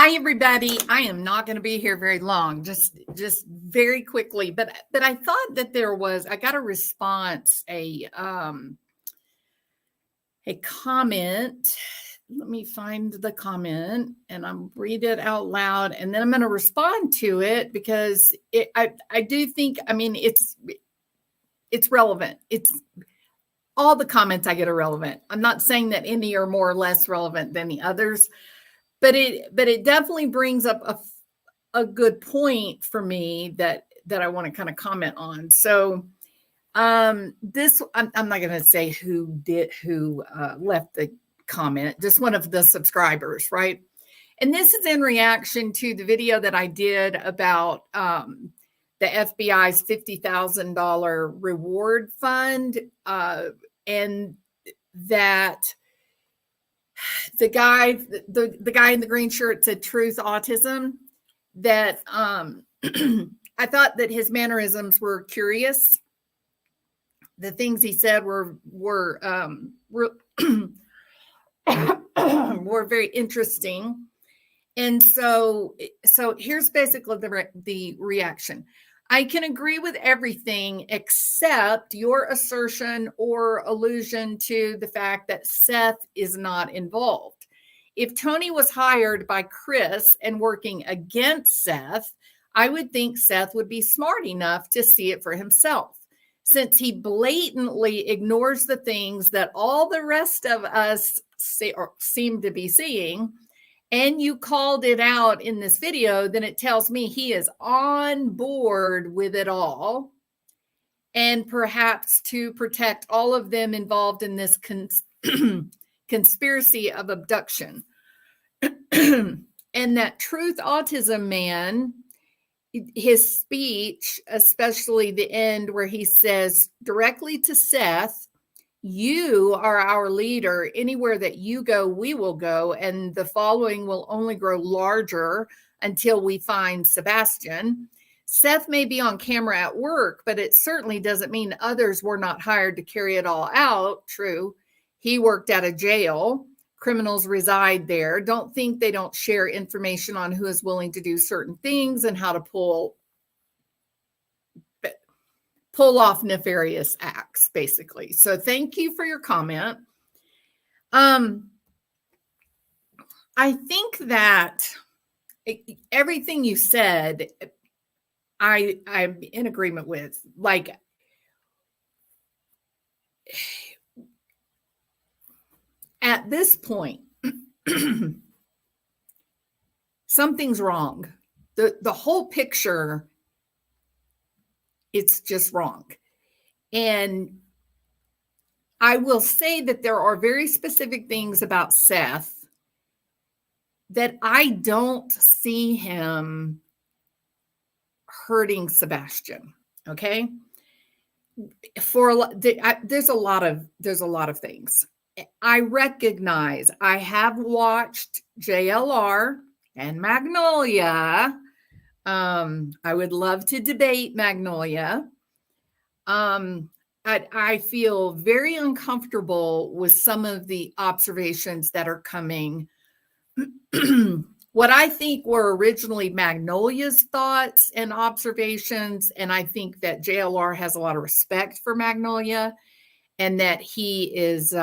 Hi, everybody. I am not going to be here very long, just very quickly. But I thought that I got a response, a comment. Let me find the comment and I'm read it out loud, and then I'm going to respond to it because I do think, I mean, it's relevant. It's all the comments I get are relevant. I'm not saying that any are more or less relevant than the others, but it definitely brings up a good point for me that I want to kind of comment on. So this, I'm not going to say who left the comment, just one of the subscribers, right? And this is in reaction to the video that I did about the FBI's $50,000 reward fund, and that the guy in the green shirt said truth autism, that I thought that his mannerisms were curious. The things he said were very interesting. And so here's basically the reaction. I can agree with everything except your assertion or allusion to the fact that Seth is not involved. If Tony was hired by Chris and working against Seth, I would think Seth would be smart enough to see it for himself. Since he blatantly ignores the things that all the rest of us seem to be seeing, and you called it out in this video, then it tells me he is on board with it all, and perhaps to protect all of them involved in this conspiracy of abduction. And that truth autism man, his speech, especially the end where he says directly to Seth, "You are our leader. Anywhere that you go, we will go. And the following will only grow larger until we find Sebastian." Seth may be on camera at work, but it certainly doesn't mean others were not hired to carry it all out. True. He worked at a jail. Criminals reside there. Don't think they don't share information on who is willing to do certain things and how to pull off nefarious acts, basically. So thank you for your comment. I think that everything you said, I'm in agreement with. Like, at this point, something's wrong. The whole picture, it's just wrong. And I will say that there are very specific things about Seth that I don't see him hurting Sebastian. Okay. There's a lot of things. I recognize I have watched JLR and Magnolia. I would love to debate Magnolia. I feel very uncomfortable with some of the observations that are coming. What I think were originally Magnolia's thoughts and observations, and I think that JLR has a lot of respect for Magnolia, and that he is,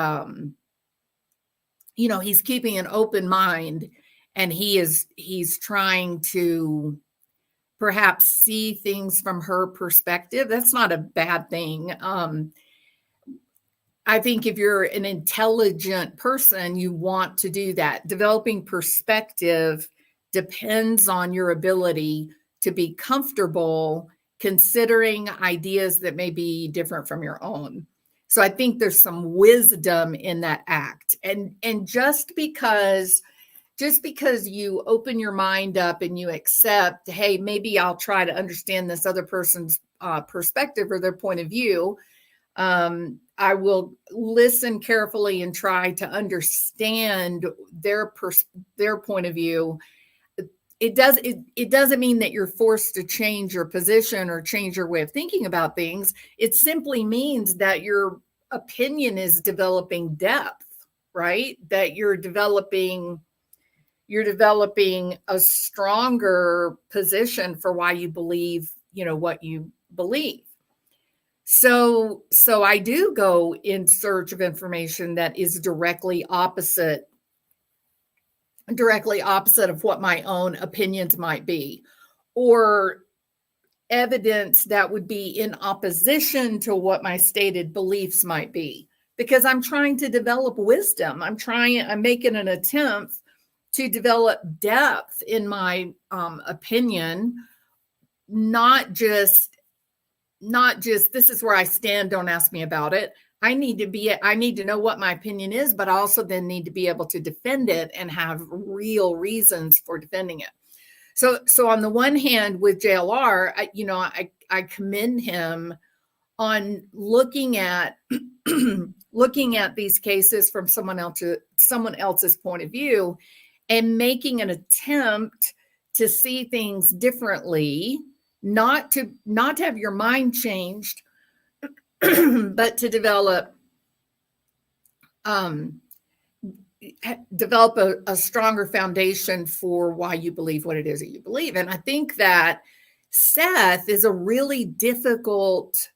he's keeping an open mind, and he's trying to perhaps see things from her perspective. That's not a bad thing. I think if you're an intelligent person, you want to do that. Developing perspective depends on your ability to be comfortable considering ideas that may be different from your own. So I think there's some wisdom in that act. And just because you open your mind up and you accept, hey, maybe I'll try to understand this other person's perspective or their point of view. I will listen carefully and try to understand their point of view. It doesn't mean that you're forced to change your position or change your way of thinking about things. It simply means that your opinion is developing depth, right? That you're developing you're developing a stronger position for why you believe, what you believe. So I do go in search of information that is directly opposite of what my own opinions might be, or evidence that would be in opposition to what my stated beliefs might be, because I'm trying to develop wisdom. I'm making an attempt to develop depth in my opinion, not just this is where I stand, don't ask me about it. I need to know what my opinion is, but I also then need to be able to defend it and have real reasons for defending it. So on the one hand, with JLR, I commend him on looking at these cases from someone else's point of view, and making an attempt to see things differently, not to have your mind changed, but to develop a stronger foundation for why you believe what it is that you believe. And I think that Seth is a really difficult,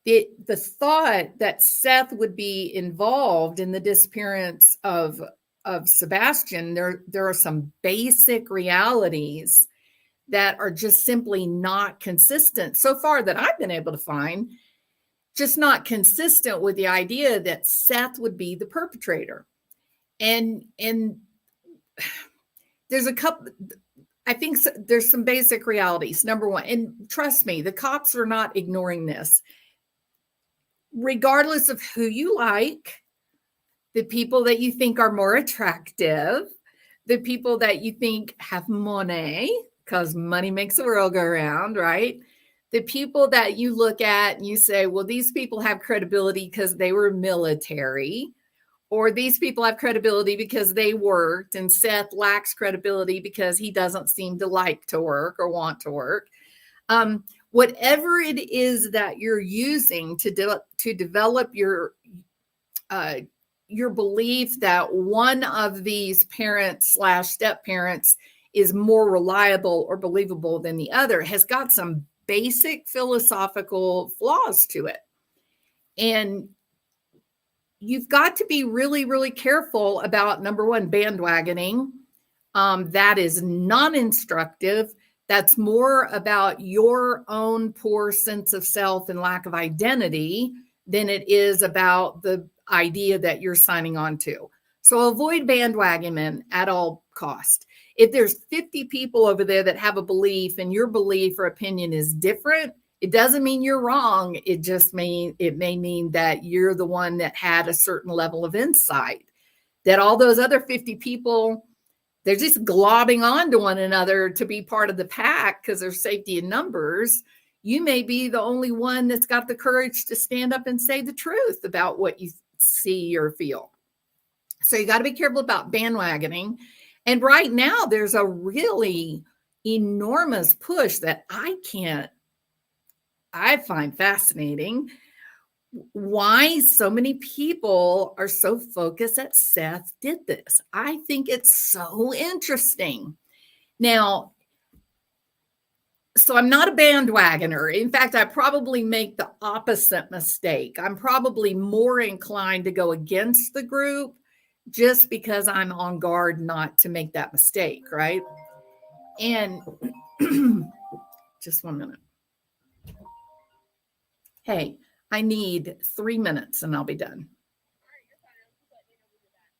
the thought that Seth would be involved in the disappearance of Sebastian, there are some basic realities that are just simply not consistent so far that I've been able to find, just not consistent with the idea that Seth would be the perpetrator. And there's a couple, I think there's some basic realities. Number one, and trust me, the cops are not ignoring this. Regardless of who you like, the people that you think are more attractive, the people that you think have money, because money makes the world go around, right? The people that you look at and you say, well, these people have credibility because they were military, or these people have credibility because they worked, and Seth lacks credibility because he doesn't seem to like to work or want to work. Whatever it is that you're using to develop your belief that one of these parents / step parents is more reliable or believable than the other has got some basic philosophical flaws to it. And you've got to be really, really careful about, number one, bandwagoning. That is non-instructive. That's more about your own poor sense of self and lack of identity than it is about the idea that you're signing on to. So avoid bandwagoning at all cost. If there's 50 people over there that have a belief and your belief or opinion is different, it doesn't mean you're wrong. It may mean that you're the one that had a certain level of insight, that all those other 50 people, they're just globbing onto one another to be part of the pack because there's safety in numbers. You may be the only one that's got the courage to stand up and say the truth about what you see or feel. So you got to be careful about bandwagoning. And right now, there's a really enormous push that I find fascinating. Why so many people are so focused that Seth did this. I think it's so interesting. Now, so I'm not a bandwagoner. In fact, I probably make the opposite mistake. I'm probably more inclined to go against the group just because I'm on guard not to make that mistake, right? And just 1 minute. Hey, I need 3 minutes and I'll be done.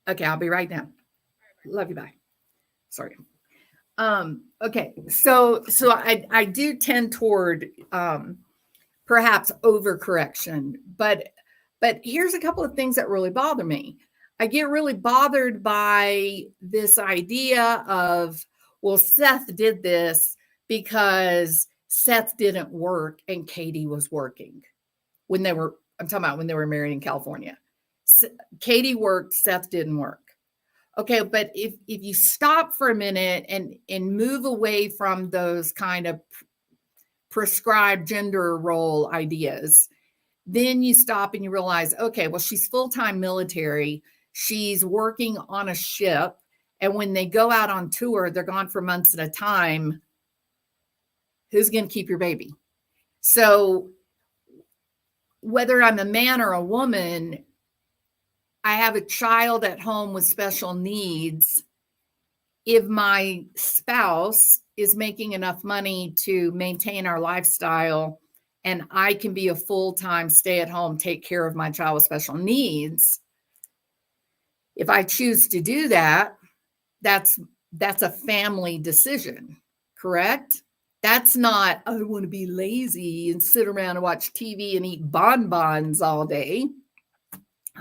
Okay, I'll be right down. Love you, bye. Sorry. Okay, so I do tend toward perhaps overcorrection, but here's a couple of things that really bother me. I get really bothered by this idea of, well, Seth did this because Seth didn't work and Katie was working I'm talking about when they were married in California. Katie worked, Seth didn't work. Okay, but if you stop for a minute and move away from those kind of prescribed gender role ideas, then you stop and you realize, okay, well, she's full-time military. she's working on a ship, and when they go out on tour, they're gone for months at a time. Who's going to keep your baby? So whether I'm a man or a woman, I have a child at home with special needs. If my spouse is making enough money to maintain our lifestyle and I can be a full-time stay-at-home, take care of my child with special needs, if I choose to do that, that's a family decision, correct? That's not, I want to be lazy and sit around and watch TV and eat bonbons all day.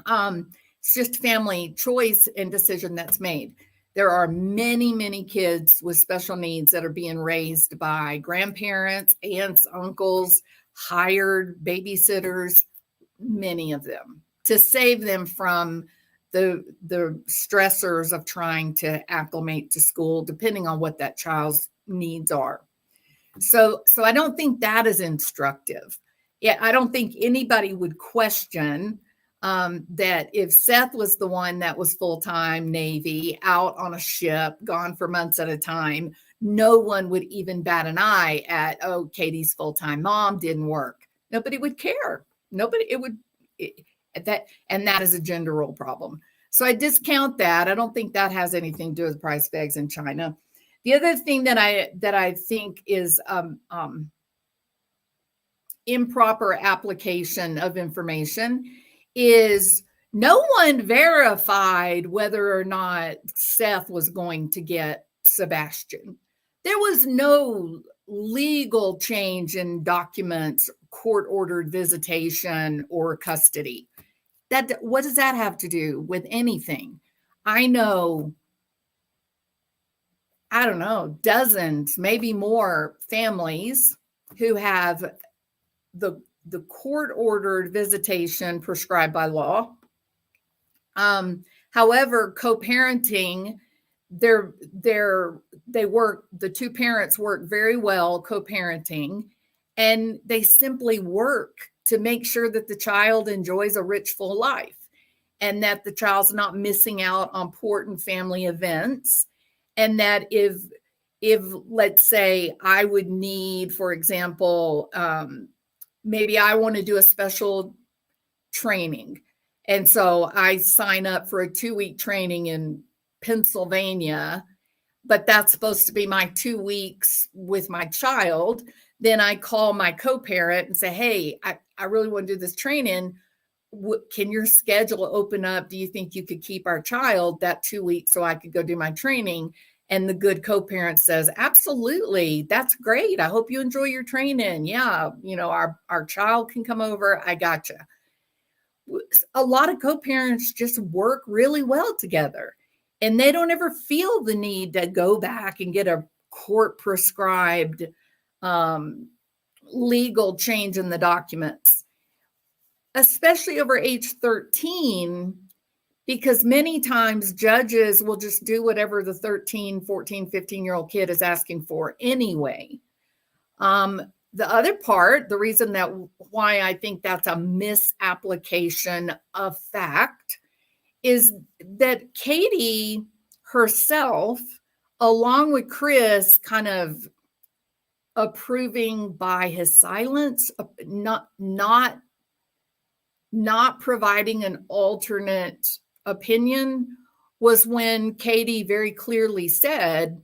It's just family choice and decision that's made. There are many, many kids with special needs that are being raised by grandparents, aunts, uncles, hired babysitters, many of them, to save them from the stressors of trying to acclimate to school, depending on what that child's needs are. So I don't think that is instructive. Yeah, I don't think anybody would question that if Seth was the one that was full-time Navy, out on a ship, gone for months at a time, no one would even bat an eye at, oh, Katie's full-time mom didn't work. Nobody would care. That is a gender role problem. So I discount that. I don't think that has anything to do with the price of eggs in China. The other thing that I think is improper application of information is no one verified whether or not Seth was going to get Sebastian. There was no legal change in documents, court-ordered visitation, or custody. What does that have to do with anything? I know, I don't know, dozens, maybe more families who have the court-ordered visitation prescribed by law. However, co-parenting, the two parents work very well co-parenting, and they simply work to make sure that the child enjoys a rich, full life and that the child's not missing out on important family events. And that if let's say I would need, for example, maybe I want to do a special training. And so I sign up for a 2-week training in Pennsylvania, but that's supposed to be my 2 weeks with my child. Then I call my co-parent and say, hey, I really want to do this training. Can your schedule open up? Do you think you could keep our child that 2 weeks so I could go do my training? And the good co-parent says, absolutely, that's great. I hope you enjoy your training. Yeah, our child can come over. I gotcha. A lot of co-parents just work really well together, and they don't ever feel the need to go back and get a court prescribed legal change in the documents, especially over age 13, because many times judges will just do whatever the 13, 14, 15-year-old kid is asking for anyway. The other part, the reason why I think that's a misapplication of fact, is that Katie herself, along with Chris, kind of approving by his silence, not providing an alternate opinion, was when Katie very clearly said,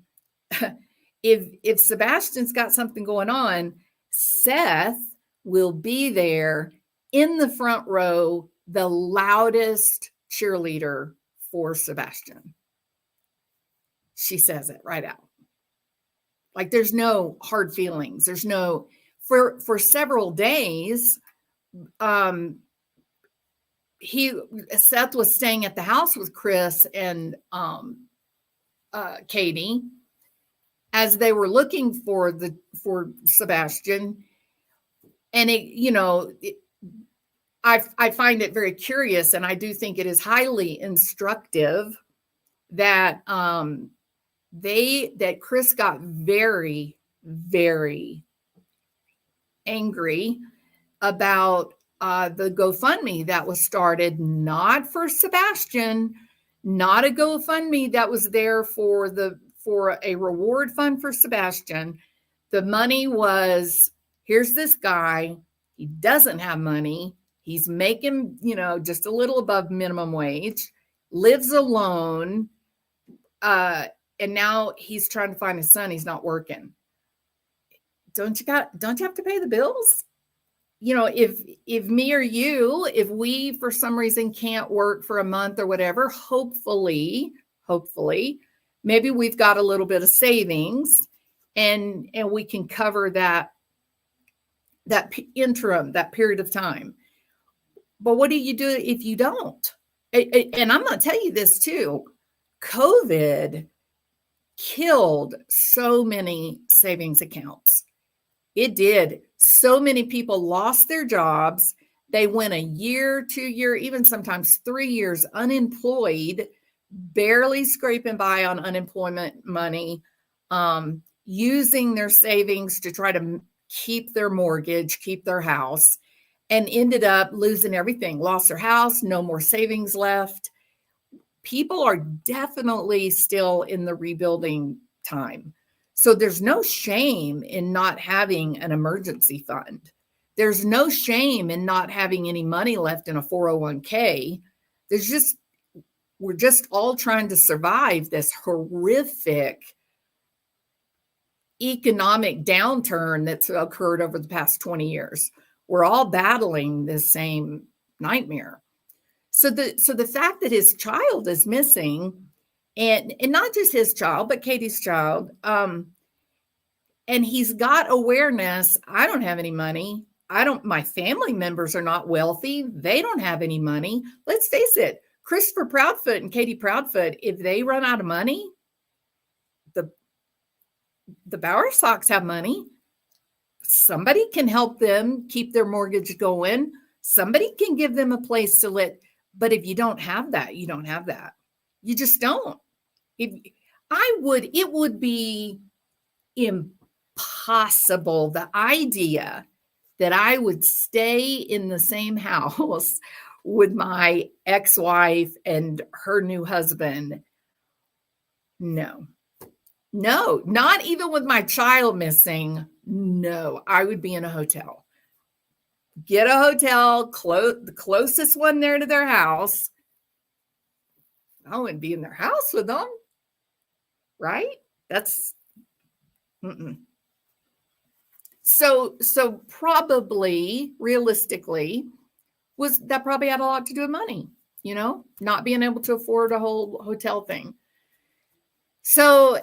if Sebastian's got something going on, Seth will be there in the front row, the loudest cheerleader for Sebastian. She says it right out. Like, there's no hard feelings. There's no, for several days, Seth was staying at the house with Chris and Katie as they were looking for Sebastian. And I find it very curious, and I do think it is highly instructive that that Chris got very, very angry about the GoFundMe that was started, not for Sebastian, not a GoFundMe that was there for a reward fund for Sebastian. The money was, here's this guy, he doesn't have money. He's making, just a little above minimum wage, lives alone, and now he's trying to find his son. He's not working. Don't you have to pay the bills? If me or you, if we for some reason can't work for a month or whatever, hopefully, maybe we've got a little bit of savings, and we can cover that interim, that period of time. But what do you do if you don't? And I'm going to tell you this too. COVID killed so many savings accounts. It did. So many people lost their jobs. They went a year, 2 year, even sometimes 3 years unemployed, barely scraping by on unemployment money, using their savings to try to keep their mortgage, keep their house, and ended up losing everything, lost their house, no more savings left. People are definitely still in the rebuilding time. So there's no shame in not having an emergency fund. There's no shame in not having any money left in a 401k. We're just all trying to survive this horrific economic downturn that's occurred over the past 20 years. We're all battling this same nightmare. So the fact that his child is missing, and not just his child, but Katie's child, and he's got awareness. I don't have any money. My family members are not wealthy. They don't have any money. Let's face it, Christopher Proudfoot and Katie Proudfoot, if they run out of money, the Bowerstocks have money. Somebody can help them keep their mortgage going. Somebody can give them a place to live. But if you don't have that, you don't have that. You just don't. It would be impossible. The idea that I would stay in the same house with my ex-wife and her new husband. No, not even with my child missing. No, I would be in a hotel. Get a hotel, the closest one there to their house. I wouldn't be in their house with them, right? That's So probably, realistically, that probably had a lot to do with money, not being able to afford a whole hotel thing. So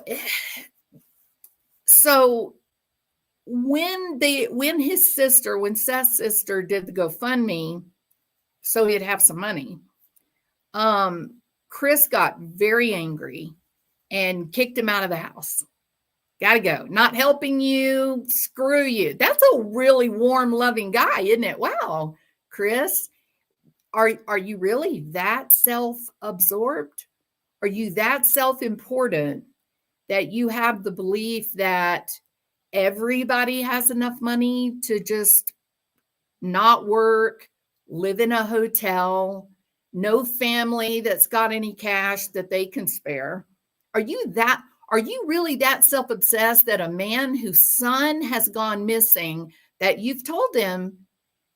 when Seth's sister did the GoFundMe, so he'd have some money, Chris got very angry and kicked him out of the house. Gotta go. Not helping you. Screw you. That's a really warm, loving guy, isn't it? Wow, Chris, are you really that self-absorbed? Are you that self-important that you have the belief that everybody has enough money to just not work, live in a hotel, no family that's got any cash that they can spare? Are you really that self-obsessed that a man whose son has gone missing, that you've told him,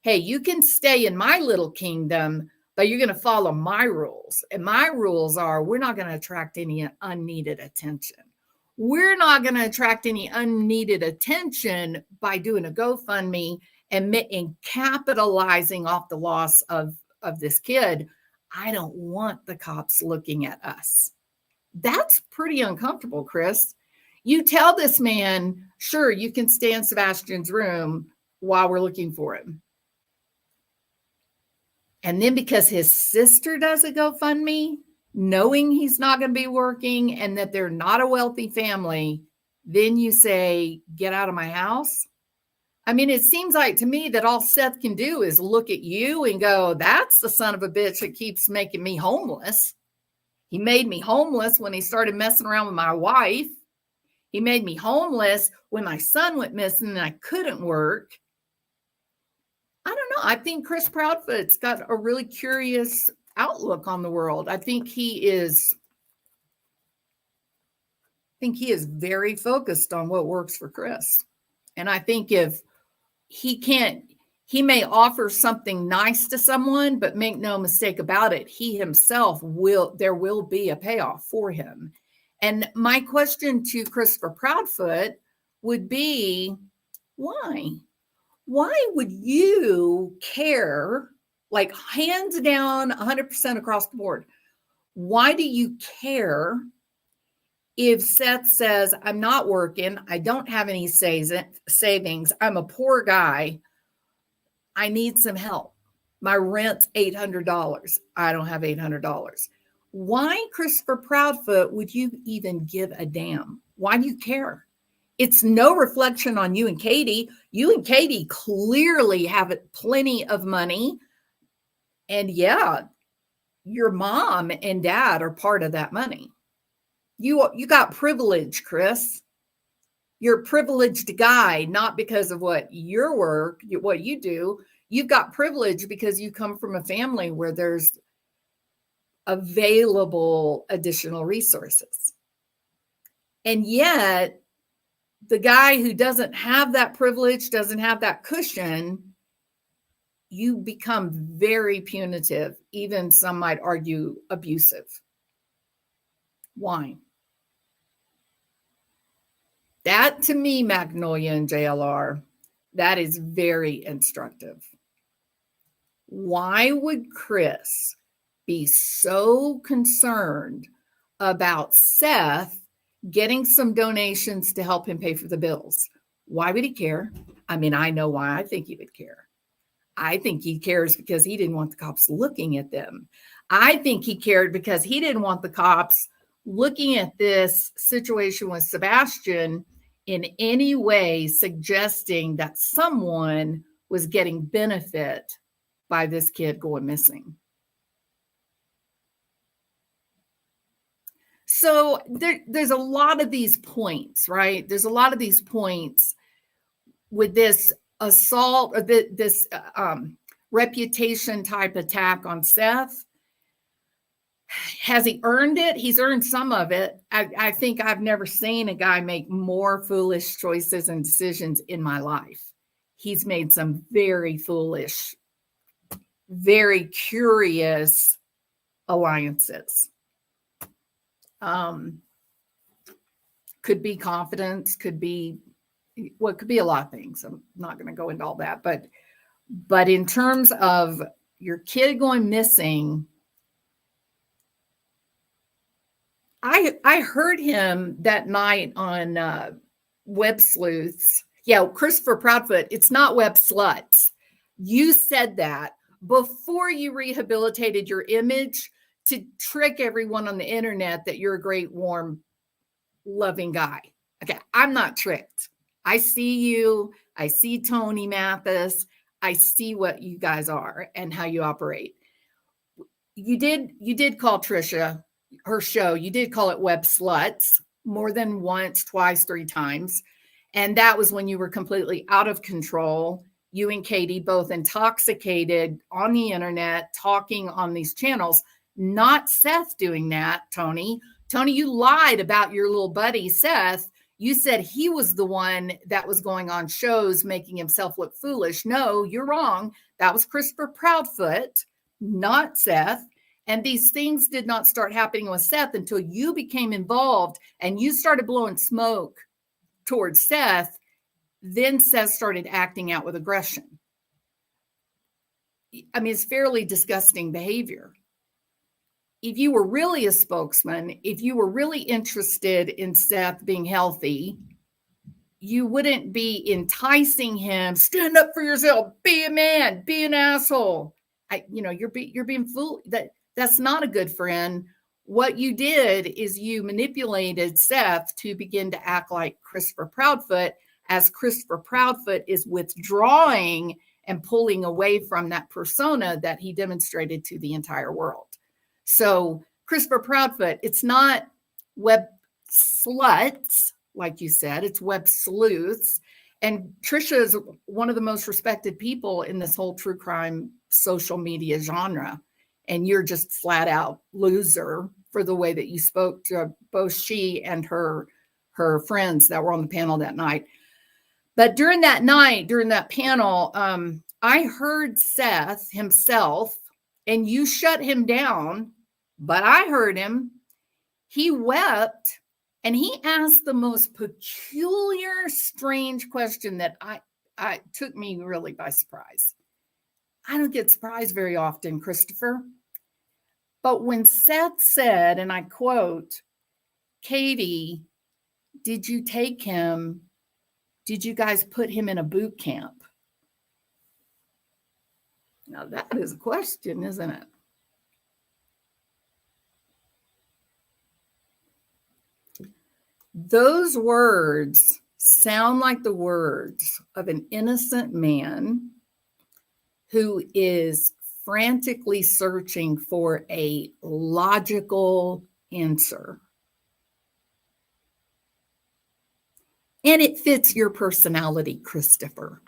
hey, you can stay in my little kingdom, but you're going to follow my rules. And my rules are, we're not going to attract any unneeded attention. We're not going to attract any unneeded attention by doing a GoFundMe and capitalizing off the loss of this kid. I don't want the cops looking at us. That's pretty uncomfortable, Chris. You tell this man, sure, you can stay in Sebastian's room while we're looking for him. And then because his sister does a GoFundMe, knowing he's not going to be working and that they're not a wealthy family, then you say, get out of my house. I mean, it seems like to me that all Seth can do is look at you and go, that's the son of a bitch that keeps making me homeless. He made me homeless when he started messing around with my wife. He made me homeless when my son went missing and I couldn't work. I don't know. I think Chris Proudfoot's got a really curious outlook on the world. I think he is very focused on what works for Chris. And I think if he may offer something nice to someone, but make no mistake about it, he himself there will be a payoff for him. And my question to Christopher Proudfoot would be, why? Why would you care, like hands down 100% across the board? Why do you care if Seth says, I'm not working, I don't have any savings, I'm a poor guy, I need some help. My rent's $800. I don't have $800. Why, Christopher Proudfoot, would you even give a damn? Why do you care? It's no reflection on you and Katie. You and Katie clearly have plenty of money. And yeah, your mom and dad are part of that money. You got privilege, Chris. You're a privileged guy, not because of what your work, what you do. You've got privilege because you come from a family where there's available additional resources. And yet, the guy who doesn't have that privilege, doesn't have that cushion, you become very punitive, even some might argue abusive. Why? That to me, Magnolia and JLR, that is very instructive. Why would Chris be so concerned about Seth getting some donations to help him pay for the bills? Why would he care? I mean, I know why I think he would care. I think he cares because he didn't want the cops looking at them. I think he cared because he didn't want the cops looking at this situation with Sebastian in any way suggesting that someone was getting benefit by this kid going missing. So there's a lot of these points, right? There's a lot of these points with this assault or this reputation type attack on Seth. Has he earned it? He's earned some of it. I think I've never seen a guy make more foolish choices and decisions in my life. He's made some very foolish, very curious alliances. Could be confidence, could be a lot of things. I'm not going to go into all that, but in terms of your kid going missing, I heard him that night on Web Sleuths. Yeah, Christopher Proudfoot, it's not Web Sluts. You said that before you rehabilitated your image to trick everyone on the internet that you're a great, warm, loving guy. Okay, I'm not tricked. I see you. I see Tony Mathis. I see what you guys are and how you operate. You did call Trisha, her show, you did call it Web Sluts more than once, twice, 3 times. And that was when you were completely out of control. You and Katie both intoxicated on the internet, talking on these channels. Not Seth doing that, Tony. Tony, you lied about your little buddy, Seth. You said he was the one that was going on shows making himself look foolish. No, you're wrong. That was Christopher Proudfoot, not Seth. And these things did not start happening with Seth until you became involved and you started blowing smoke towards Seth. Then Seth started acting out with aggression. I mean, it's fairly disgusting behavior. If you were really a spokesman, if you were really interested in Seth being healthy, you wouldn't be enticing him, stand up for yourself, be a man, be an asshole. You're being fooled. That's not a good friend. What you did is you manipulated Seth to begin to act like Christopher Proudfoot, as Christopher Proudfoot is withdrawing and pulling away from that persona that he demonstrated to the entire world. So Christopher Proudfoot, it's not Web Sluts, like you said, it's Web Sleuths. And Trisha is one of the most respected people in this whole true crime social media genre. And you're just flat out loser for the way that you spoke to both she and her friends that were on the panel that night. But during that panel, I heard Seth himself, and you shut him down, but I heard him. He wept, and he asked the most peculiar, strange question that I took me really by surprise. I don't get surprised very often, Christopher. But when Seth said, and I quote, "Katie, did you take him? Did you guys put him in a boot camp?" Now that is a question, isn't it? Those words sound like the words of an innocent man who is frantically searching for a logical answer. And it fits your personality, Christopher.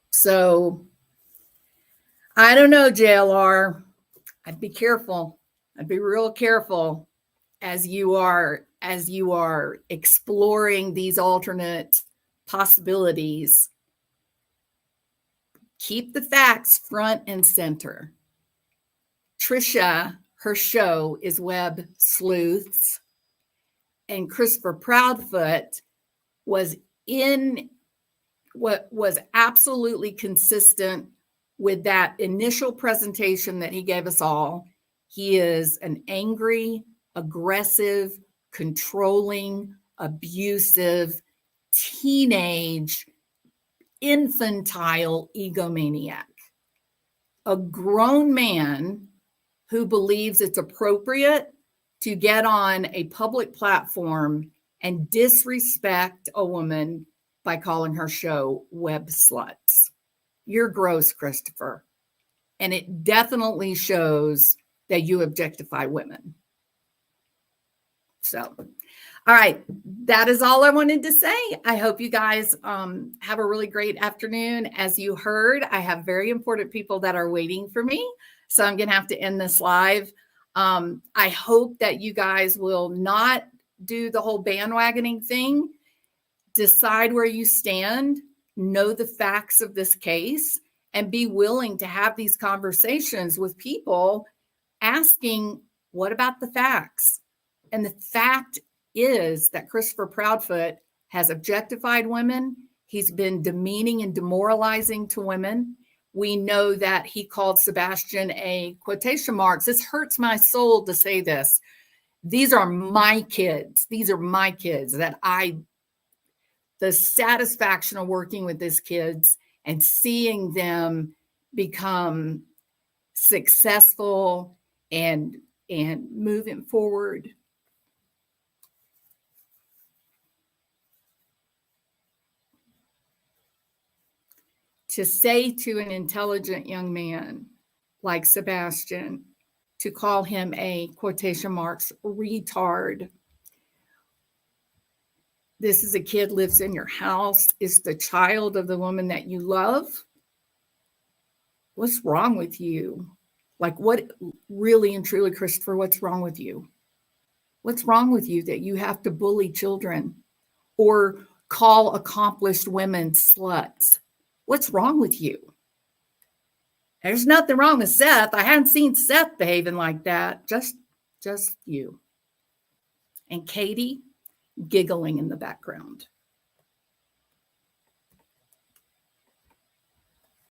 So, I don't know, JLR. I'd be careful. I'd be real careful as you are exploring these alternate possibilities. Keep the facts front and center. Trisha, her show is Web Sleuths, and Christopher Proudfoot was absolutely consistent with that initial presentation that he gave us all. He is an angry, aggressive, controlling, abusive, teenage, infantile egomaniac. A grown man who believes it's appropriate to get on a public platform and disrespect a woman by calling her show Web Sluts. You're gross, Christopher. And it definitely shows that you objectify women. So, all right, that is all I wanted to say. I hope you guys have a really great afternoon. As you heard, I have very important people that are waiting for me. So I'm going to have to end this live. I hope that you guys will not do the whole bandwagoning thing. Decide where you stand, know the facts of this case, and be willing to have these conversations with people asking, what about the facts? And the fact is that Christopher Proudfoot has objectified women. He's been demeaning and demoralizing to women. We know that he called Sebastian a quotation marks. This hurts my soul to say this. These are my kids. These are my kids the satisfaction of working with these kids and seeing them become successful and moving forward. To say to an intelligent young man like Sebastian, to call him a quotation marks retard. This is a kid lives in your house, is the child of the woman that you love. What's wrong with you? Like, what really and truly, Christopher, what's wrong with you? What's wrong with you that you have to bully children or call accomplished women sluts? What's wrong with you? There's nothing wrong with Seth. I hadn't seen Seth behaving like that. Just you. And Katie giggling in the background.